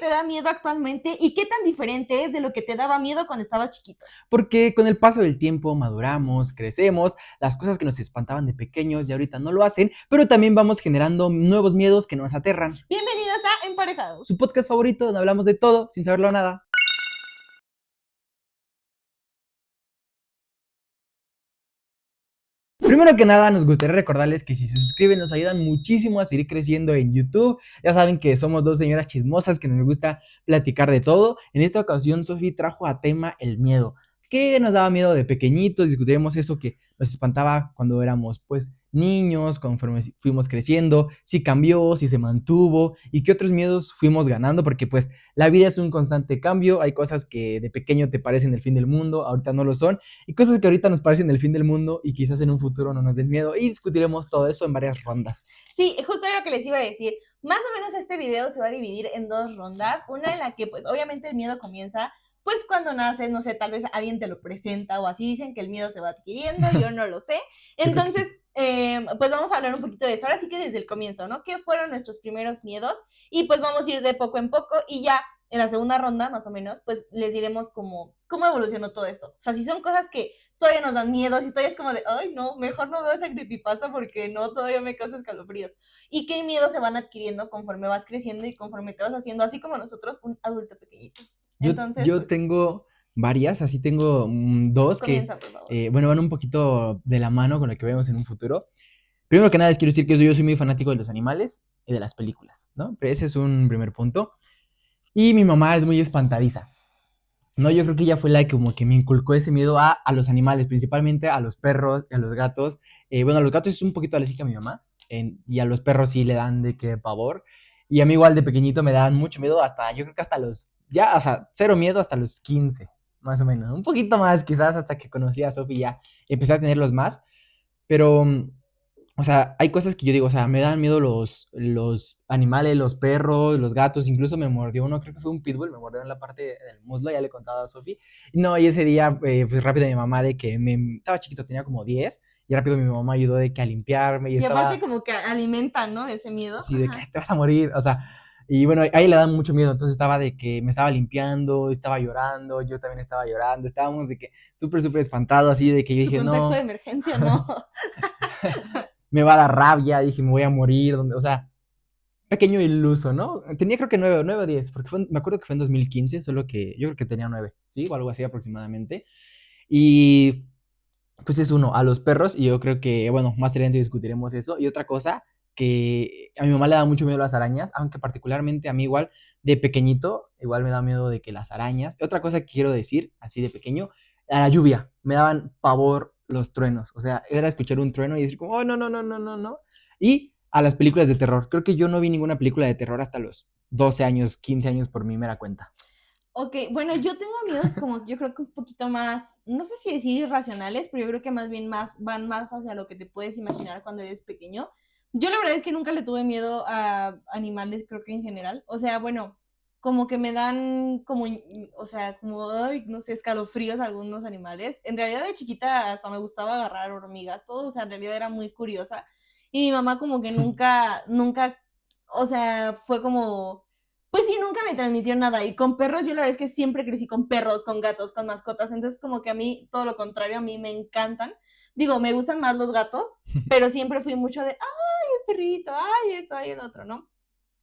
te da miedo actualmente y qué tan diferente es de lo que te daba miedo cuando estabas chiquito? Porque con el paso del tiempo maduramos, crecemos, las cosas que nos espantaban de pequeños y ahorita no lo hacen, pero también vamos generando nuevos miedos que nos aterran. Bienvenidos a Su Emparejados. podcast favorito donde hablamos de todo sin saberlo nada. Primero que nada, nos gustaría recordarles que si se suscriben nos ayudan muchísimo a seguir creciendo en YouTube. Ya saben que somos dos señoras chismosas que nos gusta platicar de todo. En esta ocasión, Sofi trajo a tema el miedo. ¿Qué nos daba miedo de pequeñitos? Discutiremos eso que nos espantaba cuando éramos, pues, niños, conforme fuimos creciendo, si cambió, si se mantuvo y qué otros miedos fuimos ganando, porque pues la vida es un constante cambio. Hay cosas que de pequeño te parecen el fin del mundo, ahorita no lo son, y cosas que ahorita nos parecen el fin del mundo y quizás en un futuro no nos den miedo, y discutiremos todo eso en varias rondas. Sí, justo era lo que les iba a decir. Más o menos este video se va a dividir en dos rondas. Una en la que, pues, obviamente el miedo comienza, pues, cuando naces, no sé, tal vez alguien te lo presenta o así dicen que el miedo se va adquiriendo, yo no lo sé. Yo creo que sí. Entonces, pues vamos a hablar un poquito de eso. Ahora sí que desde el comienzo, ¿no? ¿Qué fueron nuestros primeros miedos? Y pues vamos a ir de poco en poco y ya en la segunda ronda, más o menos, pues les diremos cómo evolucionó todo esto. O sea, si son cosas que todavía nos dan miedo, si todavía es como de, ay, no, mejor no veo esa creepypasta porque no, todavía me causa escalofríos. Y qué miedos se van adquiriendo conforme vas creciendo y conforme te vas haciendo, así como nosotros, un adulto pequeñito. Yo, Entonces, yo pues, tengo varias, así tengo dos que, comienza, por favor. bueno, van un poquito de la mano con lo que vemos en un futuro. Primero que nada, les quiero decir que yo soy muy fanático de los animales y de las películas, ¿no? Pero ese es un primer punto. Y mi mamá es muy espantadiza. No, yo creo que ella fue la que como que me inculcó ese miedo a los animales, principalmente a los perros y a los gatos. Bueno, a los gatos es un poquito alérgica a mi mamá, y a los perros sí le dan de que pavor. Y a mí igual de pequeñito me daban mucho miedo hasta, yo creo que hasta los, ya, o sea, cero miedo hasta los 15 más o menos. Un poquito más quizás hasta que conocí a Sofía ya empecé a tenerlos más. Pero o sea, hay cosas que yo digo, o sea, me dan miedo los animales, los perros, los gatos, incluso me mordió uno, creo que fue un pitbull, me mordió en la parte del muslo, ya le he contado a Sofi. No, y ese día, pues rápido mi mamá de que estaba chiquito, tenía como 10 y rápido mi mamá ayudó de que a limpiarme y Y aparte estaba como que alimentan, ¿no? Ese miedo. así de que Ajá. te vas a morir, o sea, y bueno, ahí le dan mucho miedo, entonces estaba de que me estaba limpiando, estaba llorando, yo también estaba llorando, estábamos de que súper, súper espantados, así de que yo Su dije, contacto de no. emergencia, ¿no? Me va a dar rabia, dije, me voy a morir, o sea, pequeño iluso, ¿no? Tenía creo que 9 o 10, porque me acuerdo que fue en 2015, solo que yo creo que tenía 9, ¿sí? O algo así aproximadamente. Y pues es uno, a los perros, y yo creo que, bueno, más adelante discutiremos eso. Y otra cosa, que a mi mamá le da mucho miedo las arañas, aunque particularmente a mí igual, de pequeñito, igual me da miedo de que las arañas. Otra cosa que quiero decir, así de pequeño, a la lluvia, me daban pavor los truenos. O sea, era escuchar un trueno y decir como, oh, no, no, no, no, no, no. Y a las películas de terror. Creo que yo no vi ninguna película de terror hasta los 12 años, 15 años por mi mera cuenta. Ok, bueno, yo tengo miedos como yo creo que un poquito más, no sé si decir irracionales, pero yo creo que más bien van más hacia lo que te puedes imaginar cuando eres pequeño. Yo la verdad es que nunca le tuve miedo a animales, creo que en general. O sea, bueno, como que me dan como, o sea, como, ay, no sé, escalofríos algunos animales. En realidad de chiquita hasta me gustaba agarrar hormigas, todo, o sea, en realidad era muy curiosa. Y mi mamá como que nunca, o sea, fue como pues sí, nunca me transmitió nada. Y con perros, yo la verdad es que siempre crecí con perros, con gatos, con mascotas. Entonces, como que a mí, todo lo contrario, a mí me encantan. Digo, me gustan más los gatos, pero siempre fui mucho de, ay, el perrito, ay, esto, ay, el otro, ¿no?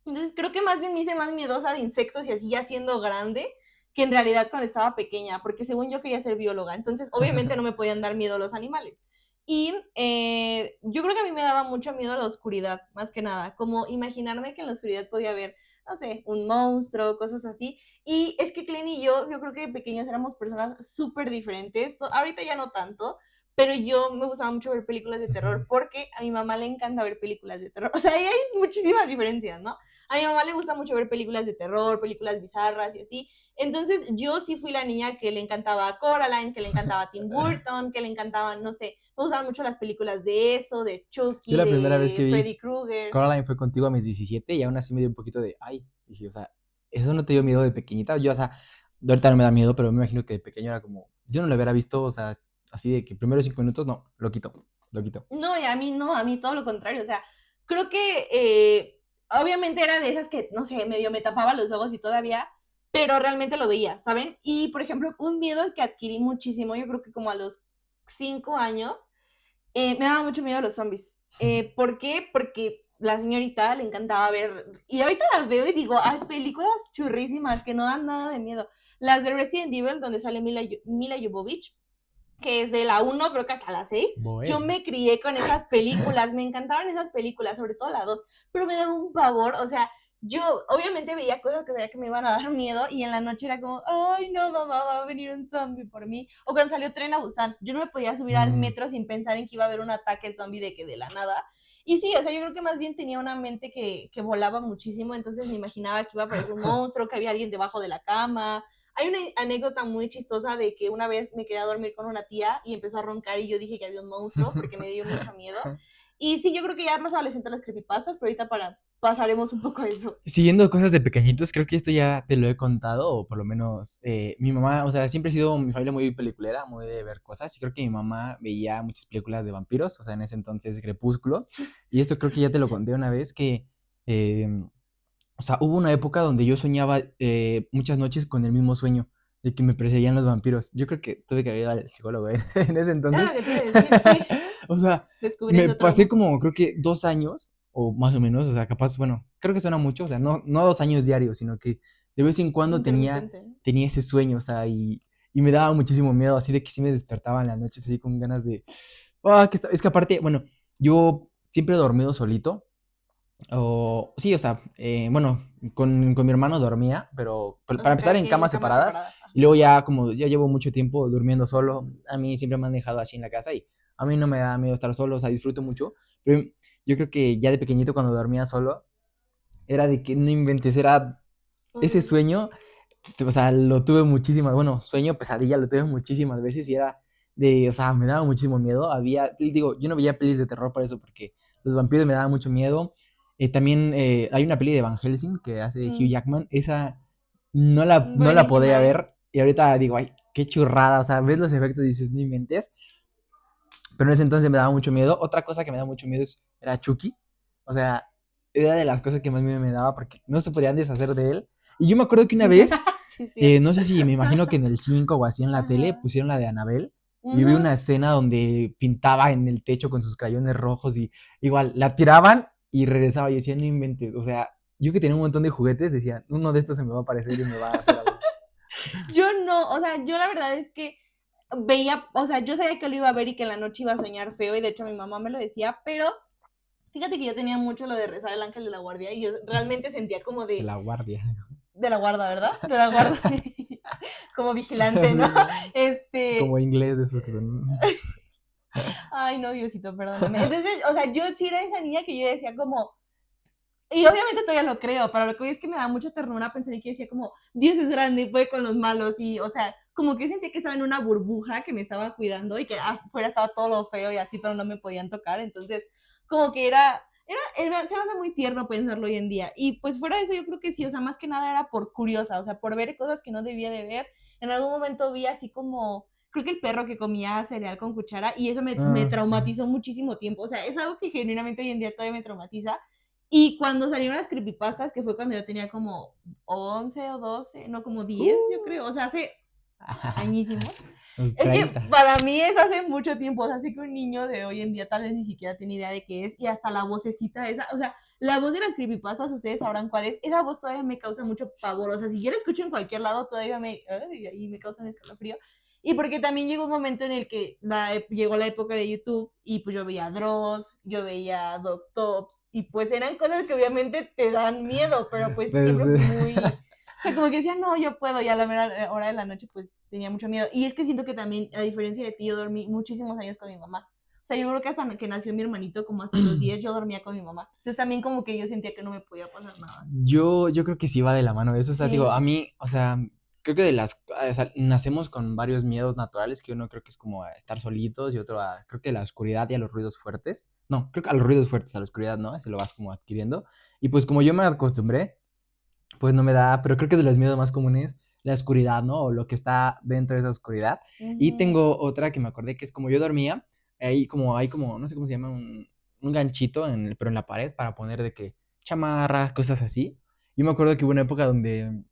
Entonces, creo que más bien me hice más miedosa de insectos y así ya siendo grande que en realidad cuando estaba pequeña, porque según yo quería ser bióloga. Entonces, obviamente no me podían dar miedo los animales. Y yo creo que a mí me daba mucho miedo la oscuridad, más que nada, como imaginarme que en la oscuridad podía haber, no sé, un monstruo, cosas así. Y es que Glenn y yo creo que de pequeños éramos personas súper diferentes, ahorita ya no tanto, pero yo me gustaba mucho ver películas de terror porque a mi mamá le encanta ver películas de terror. O sea, ahí hay muchísimas diferencias, ¿no? A mi mamá le gusta mucho ver películas de terror, películas bizarras y así. Entonces yo sí fui la niña que le encantaba Coraline, que le encantaba Tim Burton, que le encantaban, no sé, me gustaban mucho las películas de eso, de Yo Chucky, la primera vez que de vi Freddy Krueger. Coraline fue contigo a mis 17 y aún así me dio un poquito de, ay, dije, o sea, eso no te dio miedo de pequeñita. Yo, o sea, de ahorita no me da miedo, pero me imagino que de pequeño era como, yo no lo hubiera visto, o sea, así de que primeros 5 minutos, no, lo quito, lo quito. No, y a mí no, a mí todo lo contrario. O sea, creo que obviamente era de esas que, no sé, medio me tapaba los ojos y todavía, pero realmente lo veía, ¿saben? Y, por ejemplo, un miedo que adquirí muchísimo, yo creo que como a los 5 años, me daba mucho miedo a los zombies. ¿Por qué? Porque la señorita le encantaba ver, y ahorita las veo y digo, hay películas churrísimas que no dan nada de miedo. Las de Resident Evil, donde sale Mila Jovovich, que es de la 1, creo que hasta la 6. Yo Bueno. me crié con esas películas, me encantaban esas películas, sobre todo la 2, pero me daba un pavor, o sea, yo obviamente veía cosas que sabía que me iban a dar miedo y en la noche era como, ay no mamá, va a venir un zombie por mí. O cuando salió Tren a Busan, yo no me podía subir al Mm, metro sin pensar en que iba a haber un ataque zombie de la nada. Y sí, o sea, yo creo que más bien tenía una mente que volaba muchísimo, entonces me imaginaba que iba a aparecer un monstruo, que había alguien debajo de la cama. Hay una anécdota muy chistosa de que una vez me quedé a dormir con una tía y empezó a roncar y yo dije que había un monstruo porque me dio mucho miedo. Y sí, yo creo que ya más adolescente las creepypastas, pero ahorita pasaremos un poco a eso. Siguiendo cosas de pequeñitos, creo que esto ya te lo he contado, o por lo menos mi mamá, o sea, siempre ha sido mi familia muy peliculera, muy de ver cosas, y creo que mi mamá veía muchas películas de vampiros, o sea, en ese entonces Crepúsculo, y esto creo que ya te lo conté una vez, que, eh, o sea, hubo una época donde yo soñaba muchas noches con el mismo sueño, de que me perseguían los vampiros. Yo creo que tuve que haber ido al psicólogo en ese Era entonces. lo que te iba a decir, sí, O sea, me descubriendo pasé traumas. como, creo que 2 años, o más o menos, o sea, capaz, bueno, creo que suena mucho, o sea, no 2 años diarios, sino que de vez en cuando Intermitente. tenía ese sueño, o sea, y me daba muchísimo miedo, así de que sí me despertaba en las noches, así con ganas de, es que aparte, bueno, yo siempre he dormido solito, o, sí, o sea, bueno, con mi hermano dormía, pero O para sea, empezar cada en quien en camas camas separadas, separadas. y luego ya como ya llevo mucho tiempo durmiendo solo, a mí siempre me han dejado así en la casa y a mí no me da miedo estar solo, o sea, disfruto mucho, pero yo creo que ya de pequeñito cuando dormía solo, era de que no inventes, era ese Horrible. sueño, o sea, lo tuve muchísimas, bueno, sueño, pesadilla, lo tuve muchísimas veces y era de, o sea, me daba muchísimo miedo. Digo, yo no veía pelis de terror por eso, porque los vampiros me daban mucho miedo. También hay una peli de Van Helsing que hace Hugh Mm, Jackman, esa no la podía buenísima, ¿eh? ver y ahorita digo, ay, qué churrada, o sea, ves los efectos y dices, no inventes, pero en ese entonces me daba mucho miedo. Otra cosa que me da mucho miedo era Chucky, o sea, era de las cosas que más miedo me daba porque no se podían deshacer de él. Y yo me acuerdo que una vez Sí, es cierto. no sé si me imagino que en el 5 o así en la tele Ajá. pusieron la de Anabel y vi una Ujú. escena donde pintaba en el techo con sus crayones rojos y igual la tiraban y regresaba y decía, no inventes, o sea, yo que tenía un montón de juguetes decía, uno de estos se me va a aparecer y me va a hacer algo. Yo no, o sea, yo la verdad es que veía, o sea, yo sabía que lo iba a ver y que en la noche iba a soñar feo y de hecho mi mamá me lo decía, pero fíjate que yo tenía mucho lo de rezar el ángel de la guardia y yo realmente sentía como De de, la guardia. de la guarda, ¿verdad? De la guarda, como vigilante, ¿no? Como Este, inglés de esos que son... ay no, Diosito, perdóname. Entonces, o sea, yo sí era esa niña que yo decía como, y obviamente todavía lo creo, pero lo que hoy es que me da mucha ternura pensar en que decía como, Dios es grande y puede con los malos y, o sea, como que sentía que estaba en una burbuja que me estaba cuidando y que afuera estaba todo lo feo y así, pero no me podían tocar, entonces, como que se me hace muy tierno pensarlo hoy en día. Y pues fuera de eso, yo creo que sí, o sea, más que nada era por curiosa, o sea, por ver cosas que no debía de ver. En algún momento vi así como, creo que el perro que comía cereal con cuchara y eso me Ah, traumatizó muchísimo tiempo, o sea, es algo que genuinamente hoy en día todavía me traumatiza y cuando salieron las creepypastas, que fue cuando yo tenía como 11 o 12, no como 10, yo creo, o sea, hace añísimos. los Es que 30. para mí es hace mucho tiempo, o sea, así que un niño de hoy en día tal vez ni siquiera tiene idea de qué es, y hasta la vocecita esa, o sea, la voz de las creepypastas, ustedes sabrán cuál es, esa voz todavía me causa mucho pavor, o sea, si yo la escucho en cualquier lado, todavía ahí me causa un escalofrío, y porque también llegó un momento en el que llegó la época de YouTube y pues yo veía Dross, yo veía Doctops y pues eran cosas que obviamente te dan miedo, pero pues siempre Desde... fui muy, o sea, como que decía, no, yo puedo, y a la mera hora de la noche pues tenía mucho miedo. Y es que siento que también, a diferencia de ti, yo dormí muchísimos años con mi mamá. O sea, yo creo que hasta que nació mi hermanito, como hasta los 10 yo dormía con mi mamá. Entonces también como que yo sentía que no me podía pasar nada. Yo creo que sí va de la mano de eso. O sea, digo, Sí. a mí, o sea, creo que o sea, nacemos con varios miedos naturales, que uno creo que es como a estar solitos y otro a, creo que la oscuridad y a los ruidos fuertes. No, creo que a los ruidos fuertes, a la oscuridad, ¿no? Ese lo vas como adquiriendo. Y pues como yo me acostumbré, pues no me da, pero creo que de los miedos más comunes, la oscuridad, ¿no? O lo que está dentro de esa oscuridad. Y Ujú. tengo otra que me acordé que es como yo dormía, hay como, no sé cómo se llama, un ganchito, pero en la pared para poner de que chamarras, cosas así. Yo me acuerdo que hubo una época donde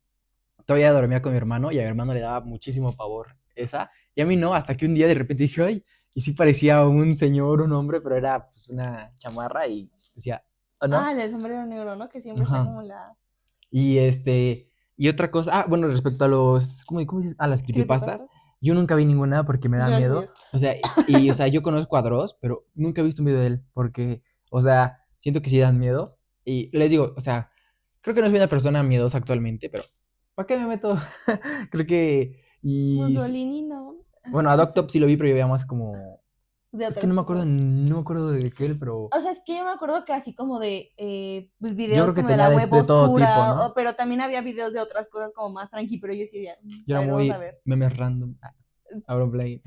todavía dormía con mi hermano y a mi hermano le daba muchísimo pavor esa. Y a mí no, hasta que un día de repente dije, ay, y sí parecía un señor, un hombre, pero era pues una chamarra y decía, ¿o no? Ah, el del sombrero negro, ¿no? Que siempre está Ajá. como la Y y otra cosa, bueno, respecto a ¿cómo dices? A las creepypastas, creepypastas. yo nunca vi ninguna porque me da Gracias a miedo. Dios. O sea, yo conozco a Dross, pero nunca he visto un video de él porque, o sea, siento que sí dan miedo. Y les digo, o sea, creo que no soy una persona miedosa actualmente, pero ¿para qué me meto? Creo que, Mussolini, no. bueno, a Doctop sí lo vi, pero yo veía más como, De es que otras cosas. no me acuerdo de aquel, pero O sea, es que yo me acuerdo que así como de pues yo videos creo que como de tenía la web de todo tipo, oscura, ¿no? pero también había videos de otras cosas como más tranqui, pero yo sí decía, Yo a era ver, vamos a muy ver. memes random. Auronplay.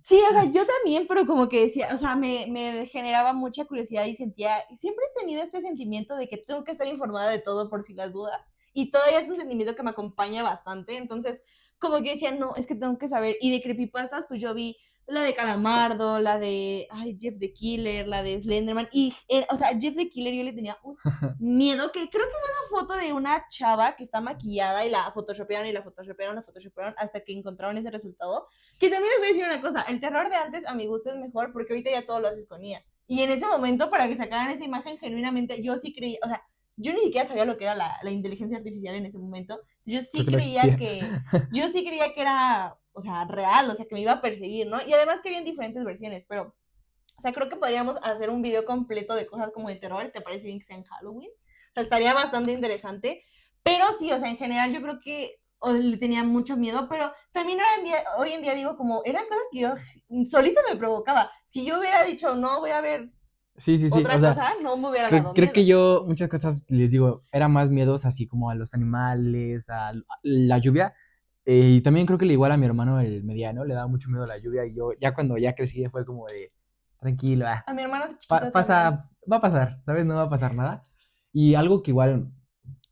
Sí, o sea, yo también, pero como que decía, o sea, me generaba mucha curiosidad y sentía, siempre he tenido este sentimiento de que tengo que estar informada de todo por si las dudas, y todavía es un sentimiento que me acompaña bastante, entonces, como que decía, no, es que tengo que saber, y de creepypastas, pues yo vi la de Calamardo, la de, ay, Jeff the Killer, la de Slenderman, y, o sea, Jeff the Killer yo le tenía un miedo, que creo que es una foto de una chava que está maquillada y la photoshopearon y la photoshopearon, la photoshopearon hasta que encontraron ese resultado. Que también les voy a decir una cosa, el terror de antes a mi gusto es mejor porque ahorita ya todo lo haces con IA. Y en ese momento, para que sacaran esa imagen genuinamente, yo sí creía, o sea, yo ni siquiera sabía lo que era la inteligencia artificial en ese momento. Creo que no existía. Yo sí creía que era, o sea, real, o sea, que me iba a perseguir, ¿no? Y además que habían diferentes versiones, pero, o sea, creo que podríamos hacer un video completo de cosas como de terror, ¿te parece bien que sea en Halloween? O sea, estaría bastante interesante. Pero sí, o sea, en general yo creo que o le tenía mucho miedo, pero también hoy en día digo como, eran cosas que yo solita me provocaba. Si yo hubiera dicho, no, voy a ver Sí, sí, sí. O otra sea, cosa, no me hubiera dado creo que miedo. yo muchas cosas les digo, era más miedos así como a los animales, a la lluvia. Y también creo que le igual a mi hermano el mediano, le daba mucho miedo a la lluvia. Y yo ya cuando ya crecí fue como de, tranquilo, A mi hermano chiquito también. pasa, va a pasar, ¿sabes? No va a pasar nada. Y algo que igual,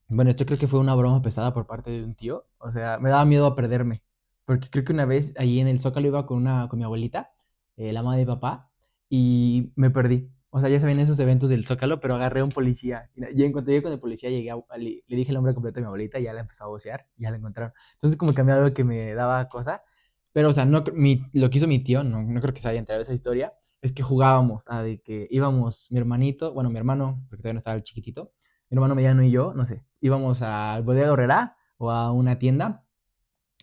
bueno, esto creo que fue una broma pesada por parte de un tío. O sea, me daba miedo a perderme. Porque creo que una vez ahí en el Zócalo iba con mi abuelita, la madre de mi papá, y me perdí. O sea, ya se ven esos eventos del Zócalo, pero agarré a un policía. Y en cuanto llegué con el policía, le dije el nombre completo de mi abuelita y ya la empezó a vocear y ya la encontraron. Entonces, como que a mí algo que me daba cosa. Pero, o sea, no, lo que hizo mi tío, no creo que se haya enterado de esa historia, es que jugábamos, de que íbamos mi hermanito, bueno, mi hermano, porque todavía no estaba el chiquitito, mi hermano mediano y yo, no sé, íbamos al Bodega Aurrerá o a una tienda.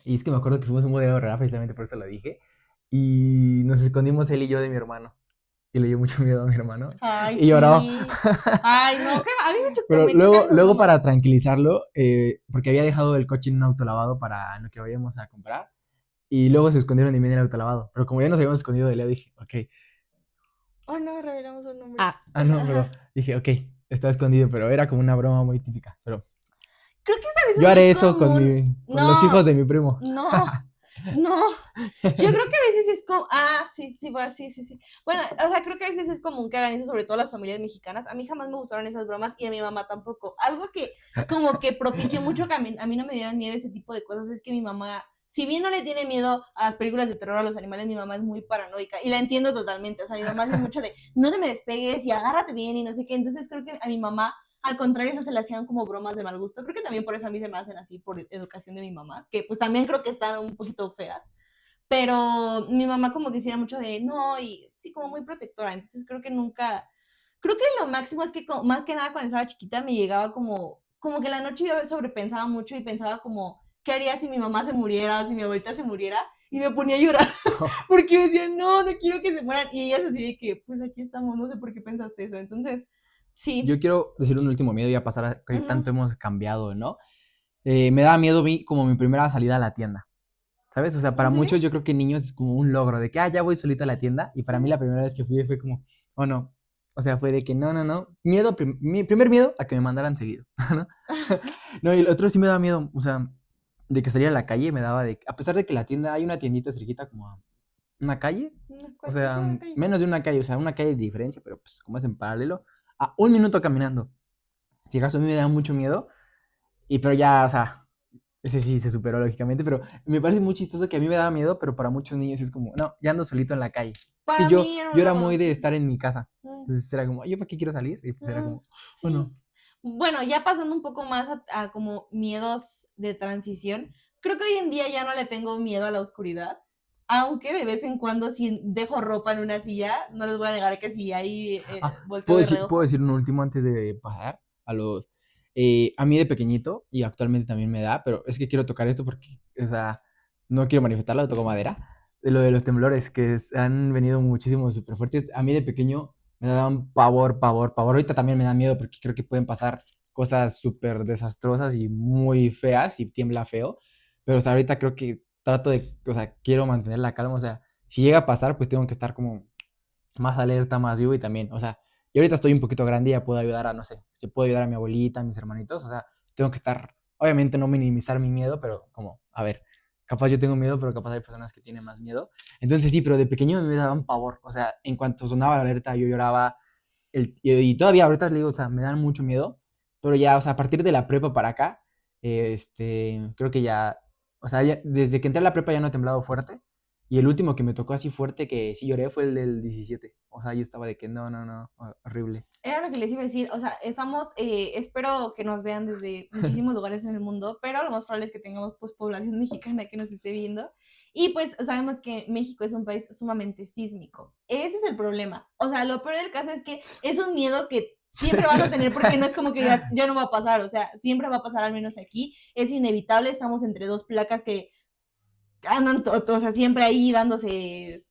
Y es que me acuerdo que fuimos a un Bodega Aurrerá, precisamente por eso lo dije. Y nos escondimos él y yo de mi hermano. Y le dio mucho miedo a mi hermano. Ay, Y lloraba. sí. Ay, no, que a mí Pero me chocan los luego niños. para tranquilizarlo, porque había dejado el coche en un autolavado para lo que vayamos a comprar. Y luego se escondieron de mí en el autolavado. Pero como ya nos habíamos escondido de Leo, dije, ok. Oh, no, revelamos un nombre. No, pero Ajá. dije, ok, está escondido, pero era como una broma muy típica. Pero Creo que esa vez es yo muy haré eso común. con los hijos No, de mi primo. no, no. Yo creo que a veces es como, sí, sí, bueno, sí, sí, sí. Bueno, o sea, creo que a veces es común que hagan eso, sobre todo las familias mexicanas. A mí jamás me gustaron esas bromas y a mi mamá tampoco. Algo que como que propició mucho que a mí no me dieran miedo ese tipo de cosas es que mi mamá, si bien no le tiene miedo a las películas de terror a los animales, mi mamá es muy paranoica y la entiendo totalmente. O sea, mi mamá es mucho de, no te me despegues y agárrate bien y no sé qué. Entonces creo que a mi mamá al contrario, esas se le hacían como bromas de mal gusto. Creo que también por eso a mí se me hacen así, por educación de mi mamá, que pues también creo que están un poquito feas. Pero mi mamá como que hiciera mucho de no, y sí, como muy protectora. Entonces creo que nunca, creo que lo máximo es que más que nada cuando estaba chiquita me llegaba como que la noche yo sobrepensaba mucho y pensaba como, ¿qué haría si mi mamá se muriera, si mi abuelita se muriera? Y me ponía a llorar porque me decían, no, no quiero que se mueran. Y ellas así de que, pues aquí estamos, no sé por qué pensaste eso. Entonces, sí. Yo quiero decir un último miedo y a pasar a que Uh-huh. tanto hemos cambiado, ¿no? Me daba miedo como mi primera salida a la tienda. ¿Sabes? O sea, para ¿En serio? muchos yo creo que niños es como un logro de que, ya voy solito a la tienda. Y para mí Sí. la primera vez que fui fue como, oh no. O sea, fue de que no. Miedo, mi primer miedo a que me mandaran seguido, ¿no? No, y el otro sí me daba miedo, o sea, de que saliera a la calle, me daba a pesar de que la tienda, hay una tiendita cerquita como a una calle, o Sí, sea, una calle. menos de una calle, o sea, una calle de diferencia, pero pues como es en paralelo, a un minuto caminando. Si acaso a mí me da mucho miedo, pero ya, o sea, ese sí se superó lógicamente, pero me parece muy chistoso que a mí me daba miedo, pero para muchos niños es como, no, ya ando solito en la calle. Es que Para mí era yo un era muy logro. de estar en mi casa. Mm, Entonces era como, ¿yo para qué quiero salir? Y pues era como, oh sí. no. Bueno, ya pasando un poco más a como miedos de transición, creo que hoy en día ya no le tengo miedo a la oscuridad, aunque de vez en cuando si dejo ropa en una silla, no les voy a negar que si ahí volteo de Puedo reojo. decir un último antes de pasar a los... a mí de pequeñito, y actualmente también me da, pero es que quiero tocar esto porque, o sea, no quiero manifestarlo, toco madera, de lo de los temblores, que han venido muchísimos súper fuertes. A mí de pequeño me daban pavor, pavor, pavor. Ahorita también me da miedo porque creo que pueden pasar cosas súper desastrosas y muy feas y tiembla feo, pero o sea, ahorita creo que trato de, o sea, quiero mantener la calma, o sea, si llega a pasar, pues tengo que estar como más alerta, más vivo y también, o sea, yo ahorita estoy un poquito grande y ya puedo ayudar a, no sé, si puedo ayudar a mi abuelita, a mis hermanitos, o sea, tengo que estar, obviamente no minimizar mi miedo, pero como, a ver, capaz yo tengo miedo, pero capaz hay personas que tienen más miedo. Entonces sí, pero de pequeño me daban pavor, o sea, en cuanto sonaba la alerta yo lloraba, y todavía ahorita le digo, o sea, me dan mucho miedo, pero ya, o sea, a partir de la prepa para acá, creo que ya, o sea, desde que entré a la prepa ya no he temblado fuerte, y el último que me tocó así fuerte que sí lloré fue el del 17. O sea, yo estaba de que no, no, no, horrible. Era lo que les iba a decir, o sea, estamos, espero que nos vean desde muchísimos lugares en el mundo, pero lo más probable es que tengamos pues población mexicana que nos esté viendo. Y pues sabemos que México es un país sumamente sísmico. Ese es el problema. O sea, lo peor del caso es que es un miedo que siempre vas a tener porque no es como que digas, ya no va a pasar, o sea, siempre va a pasar al menos aquí. Es inevitable, estamos entre dos placas que andan, o sea, siempre ahí dándose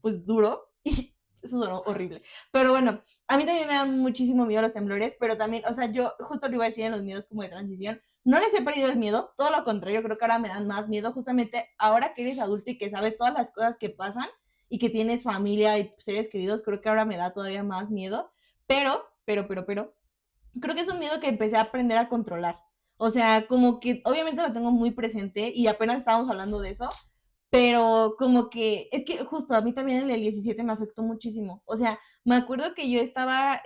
pues duro. Y eso sonó horrible. Pero bueno, a mí también me dan muchísimo miedo los temblores, pero también, o sea, yo justo lo iba a decir en los miedos como de transición, no les he perdido el miedo, todo lo contrario, creo que ahora me dan más miedo, justamente ahora que eres adulto y que sabes todas las cosas que pasan y que tienes familia y seres queridos, creo que ahora me da todavía más miedo, pero, creo que es un miedo que empecé a aprender a controlar. O sea, como que obviamente lo tengo muy presente y apenas estábamos hablando de eso, pero como que, es que justo a mí también en el 17 me afectó muchísimo. O sea, me acuerdo que yo estaba,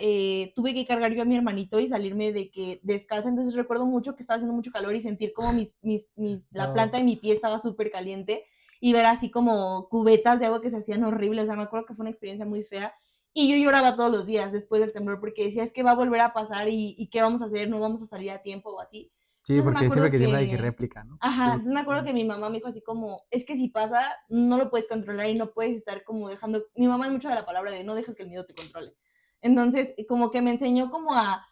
tuve que cargar yo a mi hermanito y salirme de que descalza, entonces recuerdo mucho que estaba haciendo mucho calor y sentir como la No. planta de mi pie estaba súper caliente y ver así como cubetas de agua que se hacían horribles. O sea, me acuerdo que fue una experiencia muy fea. Y yo lloraba todos los días después del temblor porque decía, es que va a volver a pasar y ¿qué vamos a hacer? No vamos a salir a tiempo o así. Sí, Entonces me porque siempre acuerdo que tiembla hay que que réplica, ¿no? ajá, Sí, entonces me acuerdo que mi mamá me dijo así como, es que si pasa, no lo puedes controlar y no puedes estar como dejando, mi mamá es mucho de la palabra de no dejes que el miedo te controle. Entonces, como que me enseñó como a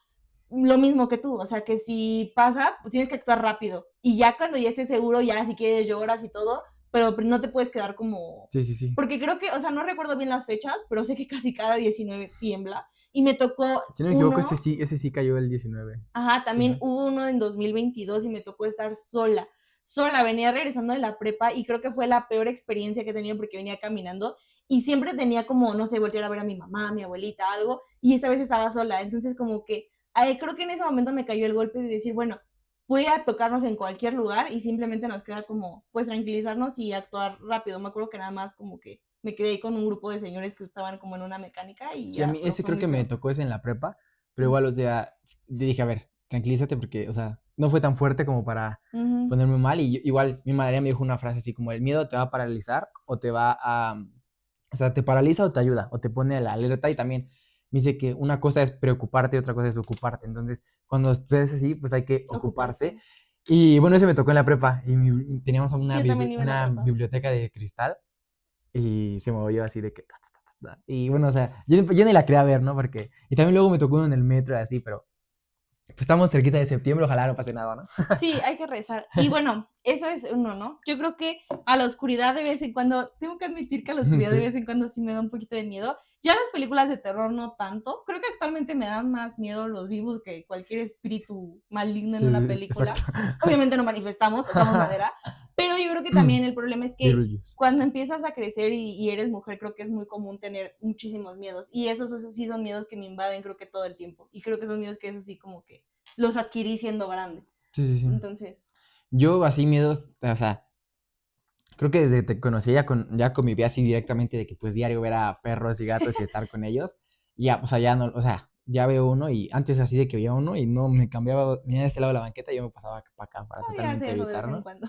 lo mismo que tú, o sea, que si pasa, pues tienes que actuar rápido. Y ya cuando ya estés seguro, ya si quieres lloras y todo, pero no te puedes quedar como... sí, sí, sí. Porque creo que, o sea, no recuerdo bien las fechas, pero sé que casi cada 19 tiembla. Y me tocó Si no me equivoco, uno, ese sí cayó el 19. ajá, Sí, también ¿no? hubo uno en 2022 y me tocó estar sola. Sola, venía regresando de la prepa y creo que fue la peor experiencia que he tenido porque venía caminando y siempre tenía como, no sé, voltear a ver a mi mamá, a mi abuelita, algo, y esta vez estaba sola. Entonces como que creo que en ese momento me cayó el golpe de decir, bueno, voy a tocarnos en cualquier lugar y simplemente nos queda como, pues tranquilizarnos y actuar rápido. Me acuerdo que nada más como que me quedé ahí con un grupo de señores que estaban como en una mecánica y Sí, a ya, mí pero ese fue creo muy que me feo. tocó ese en la prepa, pero igual, o sea, dije, a ver, tranquilízate porque, o sea, no fue tan fuerte como para Ujú. ponerme mal y igual mi madre me dijo una frase así como el miedo te va a paralizar o te va a, o sea, te paraliza o te ayuda o te pone a la alerta y también me dice que una cosa es preocuparte y otra cosa es ocuparte. Entonces, cuando estés así, pues hay que ocuparse. Ocuparse. Y bueno, ese me tocó en la prepa y teníamos Sí, yo también iba en la una prepa. biblioteca de cristal y se movió así de que... Y bueno, o sea, yo ni la quería ver, ¿no? Porque... Y también luego me tocó uno en el metro y así, pero pues estamos cerquita de septiembre, ojalá no pase nada, ¿no? Sí, hay que rezar. Y bueno, eso es uno, ¿no? Yo creo que a la oscuridad de vez en cuando, tengo que admitir que a la oscuridad de Sí. vez en cuando sí me da un poquito de miedo. Ya las películas de terror no tanto. Creo que actualmente me dan más miedo los vivos que cualquier espíritu maligno en Sí, una sí, exacto. película. Obviamente no manifestamos, tocamos madera, pero yo creo que también el problema es que Beetlejuice. cuando empiezas a crecer y eres mujer, creo que es muy común tener muchísimos miedos. Y esos sí son miedos que me invaden, creo que todo el tiempo. Y creo que son miedos que eso sí como que los adquirí siendo grande. Sí, sí, sí. Entonces, Yo así miedos, o sea, creo que desde que te conocí ya conviví así directamente de que pues diario ver a perros y gatos y estar con ellos. Y ya, o sea, ya no, o sea, ya veo uno y antes así de que veía uno y no me cambiaba, venía de este lado de la banqueta y yo me pasaba para acá para todavía hace totalmente eso de vez en evitarlo. cuando.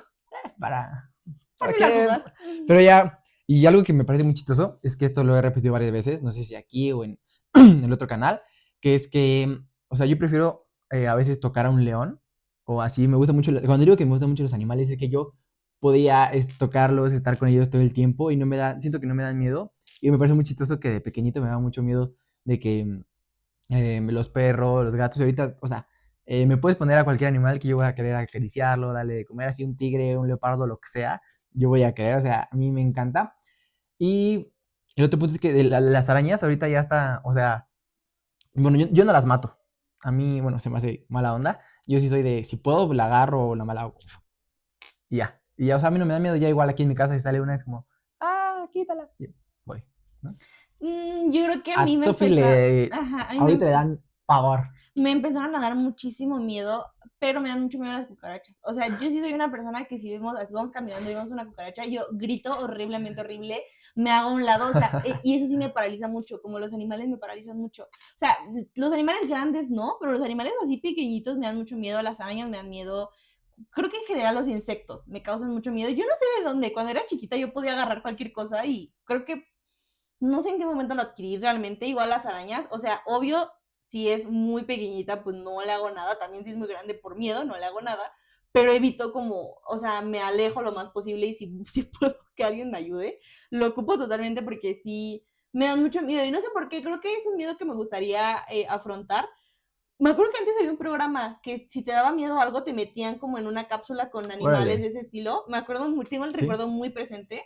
Para, Por ¿para si las qué? dudas. Pero ya, y algo que me parece muy chistoso es que esto lo he repetido varias veces, no sé si aquí o en el otro canal, que es que, o sea, yo prefiero a veces tocar a un león, o así, me gusta mucho, cuando digo que me gustan mucho los animales, es que yo podía tocarlos, estar con ellos todo el tiempo y no me da, siento que no me dan miedo. Y me parece muy chistoso que de pequeñito me daba mucho miedo de que los perros, los gatos, y ahorita, o sea, me puedes poner a cualquier animal que yo voy a querer acariciarlo, darle de comer, así un tigre, un leopardo, lo que sea, yo voy a querer, o sea, a mí me encanta. Y el otro punto es que las arañas ahorita ya está, o sea, bueno, yo no las mato. A mí, bueno, se me hace mala onda. Yo sí soy de, si puedo, la agarro o la mala hago. Y ya. Y ya, o sea, a mí no me da miedo. Ya igual aquí en mi casa si sale una es como, ah, quítala. Y voy, ¿no? Yo creo que a A mí me Sophie empezó, le, ajá, a mí ahorita le dan pavor. me empezaron a dar muchísimo miedo, pero me dan mucho miedo las cucarachas. O sea, yo sí soy una persona que si vemos, así vamos caminando y vemos una cucaracha, yo grito horriblemente horrible, me hago a un lado, o sea, y eso sí me paraliza mucho, como los animales me paralizan mucho. O sea, los animales grandes no, pero los animales así pequeñitos me dan mucho miedo, las arañas me dan miedo. Creo que en general los insectos me causan mucho miedo. Yo no sé de dónde, cuando era chiquita yo podía agarrar cualquier cosa y creo que no sé en qué momento lo adquirí realmente, igual las arañas, o sea, obvio, si es muy pequeñita, pues no le hago nada, también si es muy grande por miedo, no le hago nada, pero evito como, o sea, me alejo lo más posible y si, si puedo que alguien me ayude, lo ocupo totalmente porque sí, me dan mucho miedo y no sé por qué, creo que es un miedo que me gustaría afrontar. Me acuerdo que antes había un programa que si te daba miedo algo te metían como en una cápsula con animales de Órale, ese estilo. Me acuerdo, tengo el ¿sí? recuerdo muy presente.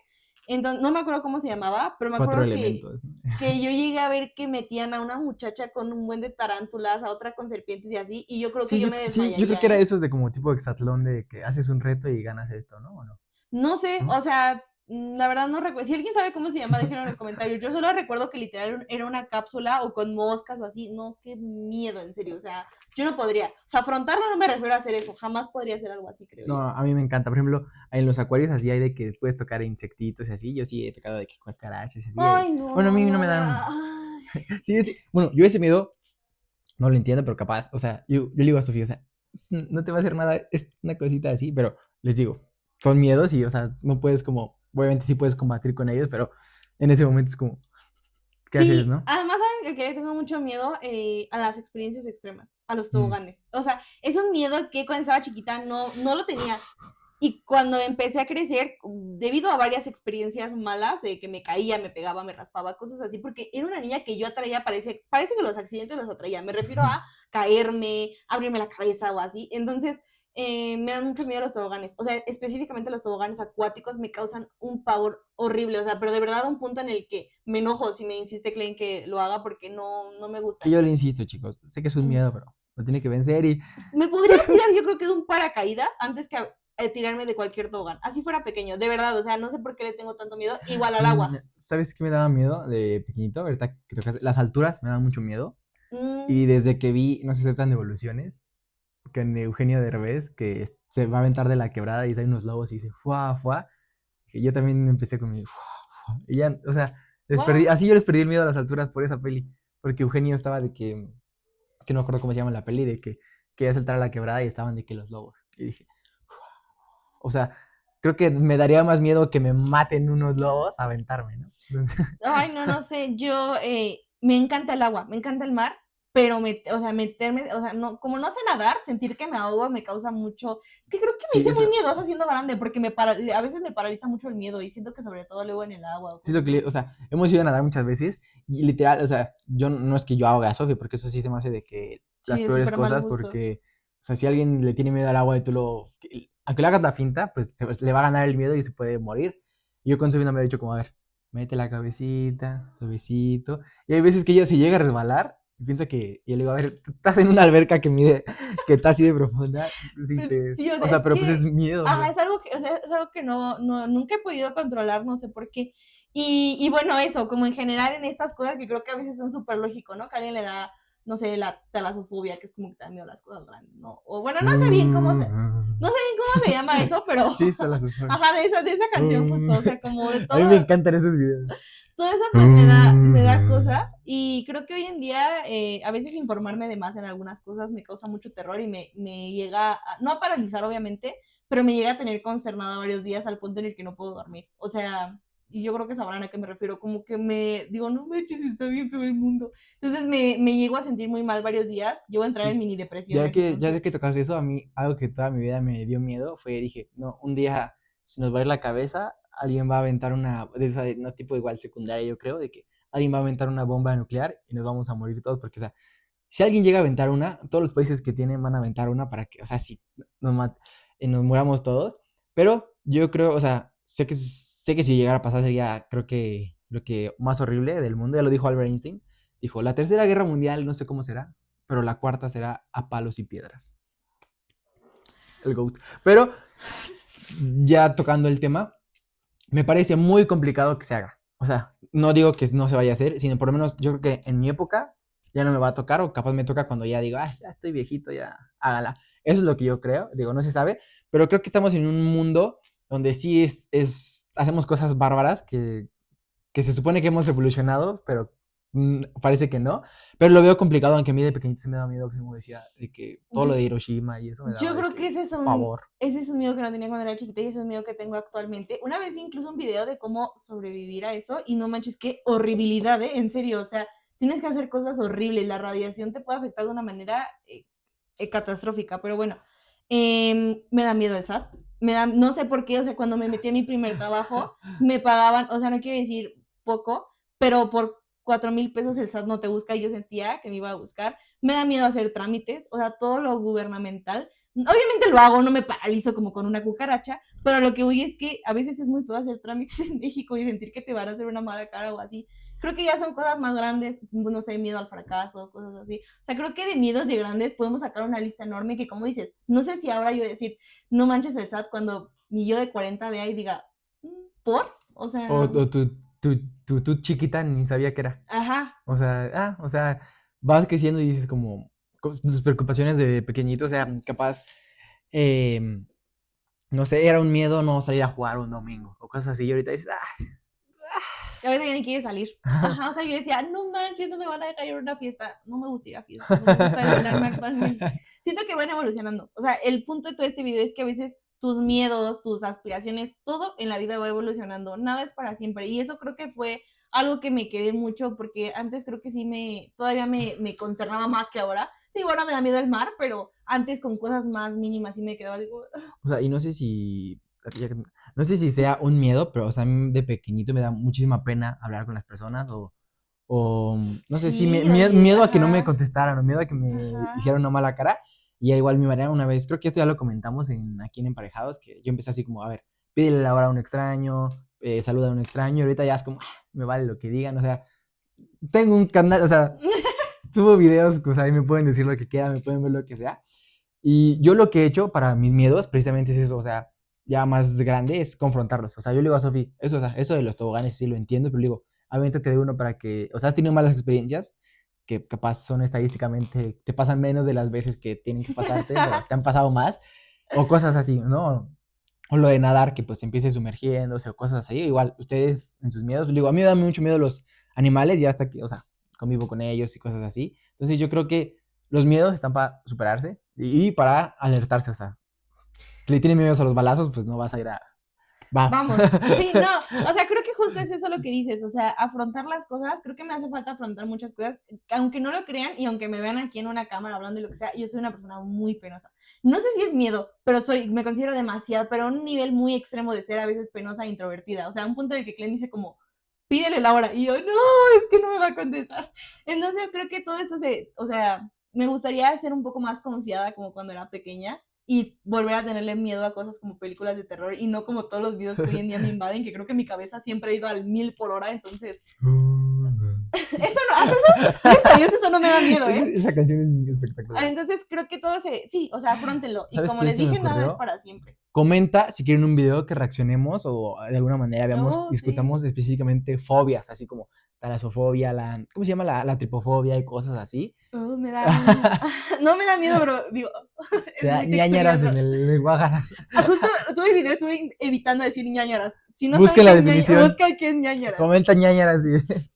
Entonces, no me acuerdo cómo se llamaba, pero me Cuatro acuerdo que, elementos. que yo llegué a ver que metían a una muchacha con un buen de tarántulas, a otra con serpientes y así, y yo creo que Sí, yo yo, me sí, yo creo desmayaría, que era ¿eh? esos de como tipo hexatlón de que haces un reto y ganas esto, ¿no? ¿O no? No sé, ¿No? o sea, la verdad no recuerdo. Si alguien sabe cómo se llama, déjenlo en los comentarios. Yo solo recuerdo que literal era una cápsula o con moscas o así. No, qué miedo, en serio. O sea, yo no podría. O sea, afrontarlo no me refiero a hacer eso. Jamás podría hacer algo así, creo No, yo. a mí me encanta. Por ejemplo, en los acuarios así hay de que puedes tocar insectitos y así. Yo sí he tocado de que cucarachas y así. Ay, no, Bueno, a no, mí no no, me de verdad. dan. Ay. Sí, sí. Bueno, yo ese miedo no lo entiendo, pero capaz. O sea, yo le digo a Sofía, o sea, no te va a hacer nada, es una cosita así, pero les digo, son miedos y, o sea, no puedes como. Obviamente sí puedes combatir con ellos, pero en ese momento es como, ¿qué haces, Sí, no? además saben que le tengo mucho miedo a las experiencias extremas, a los Mm. toboganes. O sea, es un miedo que cuando estaba chiquita no lo tenía. Y cuando empecé a crecer, debido a varias experiencias malas, de que me caía, me pegaba, me raspaba, cosas así, porque era una niña que yo atraía, parece que los accidentes los atraía. Me refiero a caerme, abrirme la cabeza o así. Entonces, me dan mucho miedo los toboganes. O sea, específicamente los toboganes acuáticos me causan un pavor horrible. O sea, pero de verdad un punto en el que me enojo si me insiste Klein que lo haga porque no me Y gusta. yo le insisto, chicos, sé que es un miedo, pero lo tiene que vencer y Me podría tirar, yo creo que de un paracaídas antes que tirarme de cualquier tobogán. Así fuera pequeño, de verdad. O sea, no sé por qué le tengo tanto miedo. Igual al agua. ¿sabes qué me daba miedo de pequeñito? Ahorita que tocas, las alturas me dan mucho miedo. Y Mm, desde que vi No se aceptan devoluciones, con Eugenio Derbez, que se va a aventar de la quebrada y hay unos lobos y dice, fuá, fuá, que yo también empecé con mi, fuá, fuá. Y ya, o sea, what? así yo les perdí el miedo a las alturas por esa peli, porque Eugenio estaba que no me acuerdo cómo se llama la peli, que iba a saltar a la quebrada y estaban de que los lobos. Y dije, o sea, creo que me daría más miedo que me maten unos lobos a aventarme, ¿no? Entonces, Ay, no sé. Yo me encanta el agua, me encanta el mar, pero o sea, meterme, o sea, no, como no sé nadar, sentir que me ahogo me causa mucho. Es que creo que me sí, hice muy eso, miedosa siendo grande, porque a veces me paraliza mucho el miedo y siento que sobre todo luego en el agua o sí, lo cosas que así. o sea, hemos ido a nadar muchas veces y literal, o sea, yo no es que yo ahogue a Sofi, porque eso sí se me hace de que las Sí, es peores súper mal cosas, gusto. porque, o sea, si alguien le tiene miedo al agua y aunque le hagas la finta, pues le va a ganar el miedo y se puede morir. Y yo con Sofi no me he dicho como, a ver, mete la cabecita, suavecito. Y hay veces que ella se llega a resbalar y piensa y yo le digo, a ver, estás en una alberca que está así de profunda, Pues, sí, o o sea, sea, es pero pues es que, miedo, o ajá, sea. es algo que, o sea, es algo que nunca he podido controlar, no sé por qué. Y bueno, eso, como en general en estas cosas que creo que a veces son súper lógico, ¿no? Que a alguien le da, no sé, la talasofobia, que es como que te da miedo las cosas grandes, ¿no? O bueno, no sé bien cómo se llama eso, pero, Sí, está la sufre. ajá, de esa canción justo, o sea, como de A mí me todo, encantan esos videos. todo eso pues me da cosa y creo que hoy en día a veces informarme de más en algunas cosas me causa mucho terror y me llega, no a paralizar obviamente, pero me llega a tener consternada varios días al punto en el que no puedo dormir. O sea, y yo creo que sabrán a qué me refiero, como que me digo, no manches, está bien feo el mundo. Entonces me llego a sentir muy mal varios días, llego a entrar en Sí. mini Ya depresiones, que, ya de que entonces... tocaste eso, a mí algo que toda mi vida me dio miedo fue, dije, no, un día se nos va a ir la cabeza, alguien va a aventar una, de esa, no tipo igual secundaria, yo creo, de que alguien va a aventar una bomba nuclear y nos vamos a morir todos, porque, o sea, si alguien llega a aventar una, todos los países que tienen van a aventar una para que, o sea, si nos muramos todos, pero yo creo, o sea, sé que si llegara a pasar sería, creo que lo que más horrible del mundo, ya lo dijo Albert Einstein, dijo, la tercera guerra mundial no sé cómo será, pero la cuarta será a palos y piedras. El GOAT. Pero ya tocando el tema, me parece muy complicado que se haga. O sea, no digo que no se vaya a hacer, sino por lo menos yo creo que en mi época ya no me va a tocar, o capaz me toca cuando ya digo, ah, ya estoy viejito, ya hágala. Eso es lo que yo creo, digo, no se sabe, pero creo que estamos en un mundo donde sí hacemos cosas bárbaras que se supone que hemos evolucionado, pero parece que no. Pero lo veo complicado, aunque a mí de pequeñito sí me daba miedo, como decía, de que todo lo Yo, de Hiroshima y eso me yo daba de creo que que pavor. ese es un miedo que no tenía cuando era chiquita y ese es un miedo que tengo actualmente. Una vez vi incluso un video de cómo sobrevivir a eso y no manches, qué horribilidad, ¿eh? En serio, o sea, tienes que hacer cosas horribles, la radiación te puede afectar de una manera catastrófica, pero bueno, me da miedo el SAT, no sé por qué, o sea, cuando me metí a mi primer trabajo, me pagaban, o sea, no quiero decir poco, pero por 4,000 pesos el SAT no te busca y yo sentía que me iba a buscar. Me da miedo hacer trámites, o sea, todo lo gubernamental. Obviamente lo hago, no me paralizo como con una cucaracha, pero lo que voy es que a veces es muy feo hacer trámites en México y sentir que te van a hacer una mala cara o así. Creo que ya son cosas más grandes, no sé, miedo al fracaso, cosas así. O sea, creo que de miedos de grandes podemos sacar una lista enorme que, como dices, no sé si ahora yo decir, no manches el SAT cuando mi yo de 40 vea y diga, ¿por? O O, sea, o tú chiquita ni sabía qué era. ajá. O sea, vas creciendo y dices como tus preocupaciones de pequeñito, o sea, capaz, em, no sé, era un miedo no salir a jugar un domingo o cosas así. Y ahorita dices, A veces ya ni quiere salir. ah, Ajá, o sea, yo decía, no manches, no me van a dejar ir a una fiesta. No me gusta ir a fiestas, no me gusta desvelarme actualmente. Siento que van evolucionando. O sea, el punto de todo este video es que a veces tus miedos, tus aspiraciones, todo en la vida va evolucionando. Nada es para siempre. Y eso creo que fue algo que me quedé mucho porque antes creo que sí todavía me consternaba más que ahora. Digo, ahora me da miedo el mar, pero antes con cosas más mínimas sí me quedaba, digo, o sea, y no sé si sea un miedo, pero, o sea, a mí de pequeñito me da muchísima pena hablar con las personas o no sé, sí, sí, miedo a que no me ajá, contestaran o miedo a que me ajá. hicieran una mala cara. Y ya igual mi manera una vez, creo que esto ya lo comentamos aquí en Emparejados, que yo empecé así como, a ver, pídele la hora a un extraño, saluda a un extraño, y ahorita ya es como, me vale lo que digan, o sea, tengo un canal, o sea, subo videos, pues ahí me pueden decir lo que quieran, me pueden ver lo que sea. Y yo lo que he hecho para mis miedos precisamente es eso, o sea, ya más grande es confrontarlos. O sea, yo le digo a Sofi, eso, o sea, eso de los toboganes sí lo entiendo, pero le digo, aviéntate de uno para que, o sea, has tenido malas experiencias que capaz son estadísticamente, te pasan menos de las veces que tienen que pasarte, pero te han pasado más, o cosas así, ¿no? O lo de nadar, que pues empiece sumergiéndose o cosas así. Igual, ustedes en sus miedos, digo, a mí me dan mucho miedo los animales y hasta que, o sea, convivo con ellos y cosas así. Entonces yo creo que los miedos están para superarse y para alertarse, o sea, si le tiene miedo a los balazos, pues no vas a ir a... Va. Vamos, sí, no, o sea, creo que justo es eso lo que dices, o sea, afrontar las cosas, creo que me hace falta afrontar muchas cosas, aunque no lo crean y aunque me vean aquí en una cámara hablando de lo que sea, yo soy una persona muy penosa. No sé si es miedo, pero me considero demasiado, pero a un nivel muy extremo de ser a veces penosa e introvertida, o sea, a un punto en el que Clem dice como, pídele la hora, y yo, no, es que no me va a contestar. Entonces creo que todo esto o sea, me gustaría ser un poco más confiada como cuando era pequeña y volver a tenerle miedo a cosas como películas de terror y no como todos los videos que hoy en día me invaden, que creo que mi cabeza siempre ha ido al 1000 por hora, entonces, eso no, ¿haces eso? Gracias a Dios, eso no me da miedo, ¿eh? Esa canción es espectacular. Entonces creo que sí, o sea, afróntenlo. Y ¿Sabes como qué les se me dije, nada es ocurrió? para siempre. Comenta si quieren un video que reaccionemos o de alguna manera veamos, Oh, sí. discutamos específicamente fobias, así como talasofobia, ¿cómo se llama? La tripofobia y cosas así. Oh, no me da miedo, pero digo, Te es da muy ñañaras texturizado. en el Guajaras. Justo todo el video estuve evitando decir ñañaras. Si no saben Busquen qué la es ñañaras, definición. busca qué es ñañaras. Comenta ñañaras si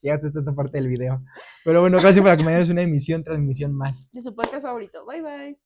llegaste hasta esta parte del video. Pero bueno, gracias por acompañarnos en una emisión, transmisión más. De su podcast favorito. Bye bye.